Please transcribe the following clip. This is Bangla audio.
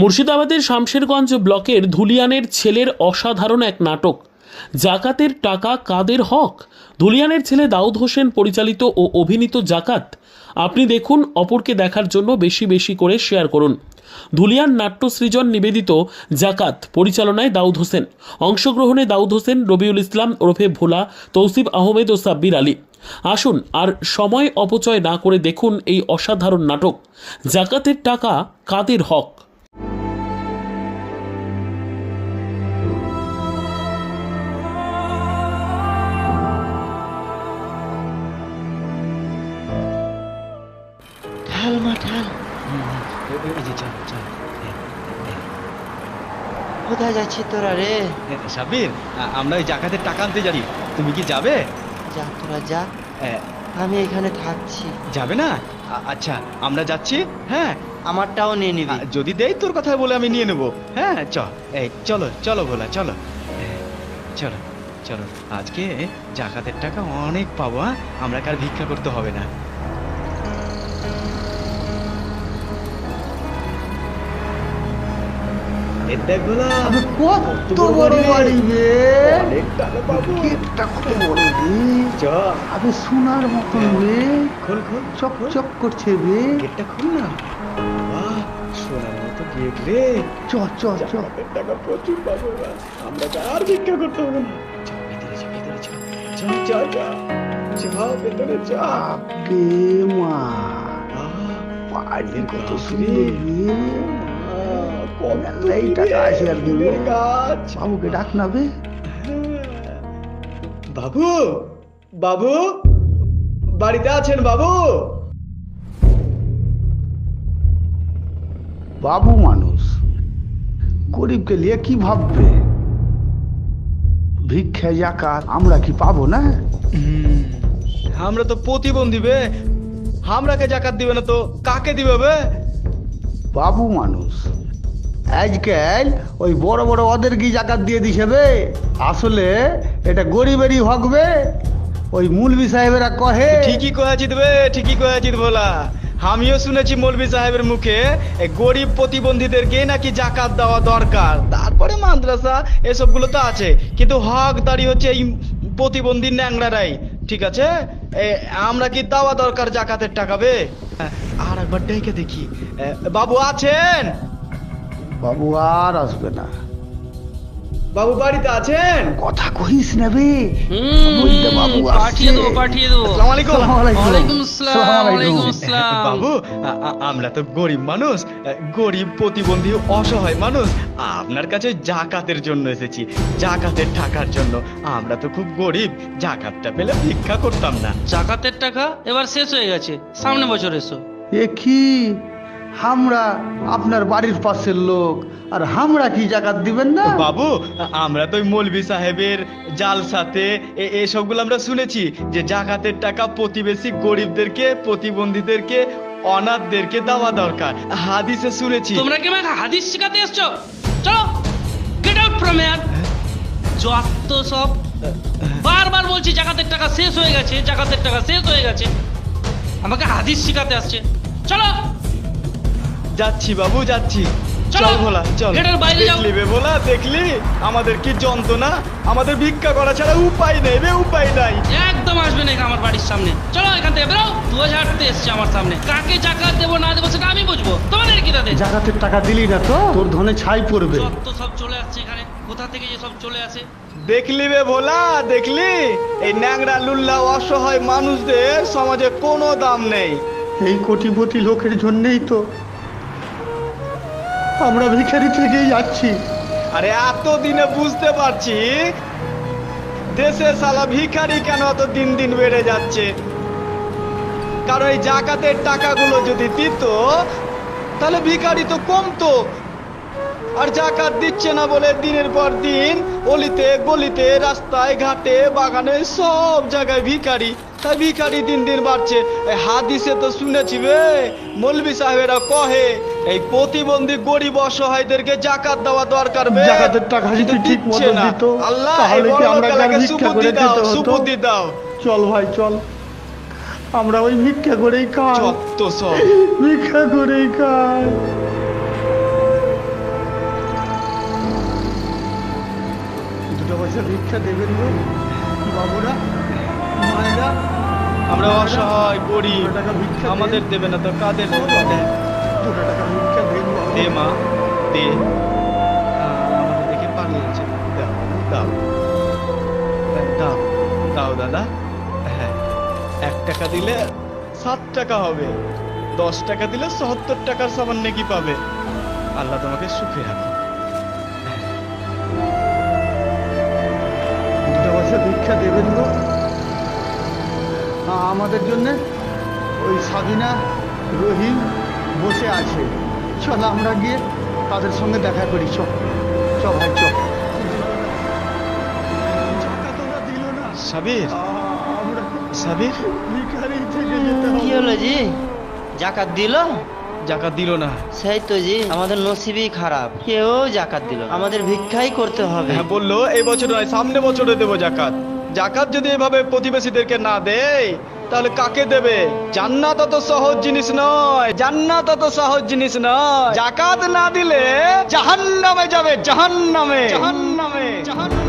মুর্শিদাবাদের শামশেরগঞ্জ ব্লকের ধুলিয়ানের ছেলের অসাধারণ এক নাটক। জাকাতের টাকা কাদের হক। ধুলিয়ানের ছেলে দাউদ হোসেন পরিচালিত ও অভিনীত জাকাত। আপনি দেখুন, অপরকে দেখার জন্য বেশি বেশি করে শেয়ার করুন। ধুলিয়ান নাট্য সৃজন নিবেদিত জাকাত, পরিচালনায় দাউদ হোসেন, অংশগ্রহণে দাউদ হোসেন, রবিউল ইসলাম ওরফে ভোলা, তৌসিফ আহমেদ ও সাব্বির আলী। আসুন আর সময় অপচয় না করে দেখুন এই অসাধারণ নাটক জাকাতের টাকা কাদের হক। ঢাল মা ঢাল। কোথায় যাচ্ছি তোরা রে? সাবির, আমরা ওই জাকাতের টাকা আনতে যাচ্ছি, তুমি কি যাবে? যা তোরা যা, আমি এখানে থাকছি। যাবে না? আচ্ছা, আমরা যাচ্ছি। হ্যাঁ, আমারটাও নিয়ে নিবি। যদি দেই তোর কথা বলে আমি নিয়ে নেবো। হ্যাঁ চলো চলো ভোলা, চলো চলো চলো। আজকে জাকাতের টাকা অনেক পাবো। আমরা কার ভিক্ষা করতে হবে না। কত বড় বাড়ি রে, অনেক টাকা পাবো। গেটটা কত বড় রে, আবে সোনার মতন রে, খোল চকচক করছে রে। গেটটা খুল না। বাহ, সোনার মতো গেট রে। চ চ চ, জাকাতের টাকা প্রচুর পাবো। আমরা আর ভিক্ষা করতে হবে না। ভেতরে যা, ভেতরে যা। আগে মা, বাড়ি কত সুন্দর রে, মেলাই টাকা আছে আর কি রে। বাবুকে ডাক না বে। বাবু, বাবু বাড়িতে আছেন? বাবু, বাবু মানুষ গরিবকে নিয়ে কি ভাববে? ভিক্ষা জাকাত আমরা কি পাবো না? আমরা তো প্রতিবন্ধী বে, আমরাকে জাকাত দিবে না তো কাকে দিবে বে? বাবু মানুষ আজকাল ওই বড় বড় ওদের কি জাকাত দিয়ে দিছে বে, আসলে এটা গরিবেরই হক বে। ওই মুলবি সাহেবেরা কহে। ঠিকই কয়েছিস বে, ঠিকই কয়েছিস ভোলা। আমিও শুনেছি মৌলভী সাহেবের মুখে গরিব প্রতিবন্ধীদেরকে নাকি জাকাত দেওয়া দরকার। তারপরে মাদ্রাসা এসবগুলো তো আছে, কিন্তু হকদারি হচ্ছে এই প্রতিবন্ধী ন্যাংরারাই। ঠিক আছে, আমরা কি দেওয়া দরকার জাকাতের টাকা বে? আর একবার ডেকে দেখি। বাবু আছেন? বাবু আর আসবে না। বাবু বাড়িতে আছেন? কথা কহিস না বে, বাবু পাঠিয়ে দেবো পাঠিয়ে দেবো। আসসালামু আলাইকুম। ওয়ালাইকুম আসসালাম, ওয়ালাইকুম আসসালাম। বাবু, আমরা তো গরিব মানুষ, গরিব প্রতিবন্ধী অসহায় মানুষ। আপনার কাছে জাকাতের জন্য এসেছি, জাকাতের টাকার জন্য। আমরা তো খুব গরিব, জাকাতটা পেলে ভিক্ষা করতাম না। জাকাতের টাকা এবার শেষ হয়ে গেছে, সামনে বছর এসো। এ কি, আমরা আপনার বাড়ির পাশের লোক আর আমরা কি জাকাত দিবেন না? বাবু, আমরা তো ওই মৌলভী সাহেবের জালসাতে এসবগুলো আমরা শুনেছি যে জাকাতের টাকা প্রতিবেশী গরিবদেরকে, প্রতিবন্ধীদেরকে, অনাথদেরকে দেওয়া দরকার। হাদিসে শুনেছি। তোমরা কি আমাকে হাদিস শেখাতে এসছো? চলো, গেট আউট ফ্রম হিয়ার। যত সব বারবার বলছি জাকাতের টাকা শেষ হয়ে গেছে, জাকাতের টাকা শেষ হয়ে গেছে, আমাকে হাদিস শেখাতে আসছে। চলো যাচ্ছি বাবু, যাচ্ছি। চলো, চল ভোলা, চল। গেটের বাইরে যাও। দেখলি বে ভোলা, দেখলি আমাদের কি যন্ত্রণা। আমাদের ভিক্ষা করা ছাড়া উপায় নেই বে, উপায় নাই। একদম আসবে না আমার বাড়ির সামনে। চলো এখান থেকে বেরো। 2000 এসছে আমার সামনে। কাকে জাকাত দেবো না দেবো সেটা আমি বুঝবো, তোমাদের কি তাতে? জাকাতের টাকা দিলি না তো তোর ধনে ছাই পড়বে। যত সব চলে আসছে এখানে, কোথা থেকে যে সব চলে আসে। দেখলি বে ভোলা, দেখলি এই ন্যাংরা লুল্লা অসহায় মানুষদের সমাজে কোনো দাম নেই। এই কোটিপতি লোকের জন্যই তো আমরা ভিখারি থেকেই যাচ্ছি। আরে এতদিনে বুঝতে পারছি দেশে সালা ভিখারি কেন এত দিন দিন বেড়ে যাচ্ছে। কারণ এই জাকাতের টাকাগুলো যদি দিত তাহলে ভিখারি তো কমতো। আর জাকাত দিচ্ছে না বলে দিনের পর দিন অলিতে গলিতে, রাস্তায় ঘাটে, বাগানে সব জায়গায় ভিখারি। তাই ভিখারি দিন দিন বাড়ছে। হাদিসে তো শুনেছি বে, মৌলভী সাহেবেরা কহে এই প্রতিবন্ধী গরিব অসহায়দেরকে জাকাত দেওয়া দরকার বে। জাকাতের টাকা যদি ঠিক মতো দিত আল্লাহ তাহলে কি আমরা ভিক্ষা সুবুদ্ধি করে দাও, দিতে হতো? সুবুদ্ধি দাও। চল ভাই চল, আমরা ওই ভিক্ষা করেই খাই, যত সব ভিক্ষা করেই খাই। পয়সা ভিক্ষা দেবেন গো বাবুরা মায়েরা। আমরা অসহায় গরিব, 2 টাকা ভিক্ষা দেন। আমাদের দেবে না তো কাদের দেবে? 2 টাকা ভিক্ষা দেন বাবা। দে মা দে। আমাদের দেখে পালিয়েছে। দাও দাও দাও দাও দাদা। হ্যাঁ, 1 টাকা দিলে 7 টাকা হবে, 10 টাকা দিলে 70 টাকার সামান নাকি পাবে। আল্লাহ তোমাকে সুখে রাখো। 2 টাকা পয়সা ভিক্ষা দেবেন গো আমাদের জন্য। ওই সাবিনা রহিম বসে আছে, চল আমরা গিয়ে তাদের সঙ্গে দেখা করি। চ চ ভাই চ। টাকা তোমরা দিল না, সাবির, আমরা সাবির ভিখারি থেকে যেতে কি হবে। হলো জি? জাকাত দিল? জাকাত দিল না। সেই তো জি, আমাদের নসিবই খারাপ, কেউ জাকাত দিল না। আমাদের ভিক্ষাই করতে হবে। হ্যাঁ, বললো এই বছর নয় সামনে বছরে দেবো জাকাত। জাকাত যদি এভাবে প্রতিবেশীদেরকে না দেয় তাহলে কাকে দেবে? জান্নাত অত সহজ জিনিস নয়, জান্নাত অত সহজ জিনিস নয়। জাকাত না দিলে জাহান্নামে যাবে, জাহান্নামে, জাহান্নামে, জাহান্নামে।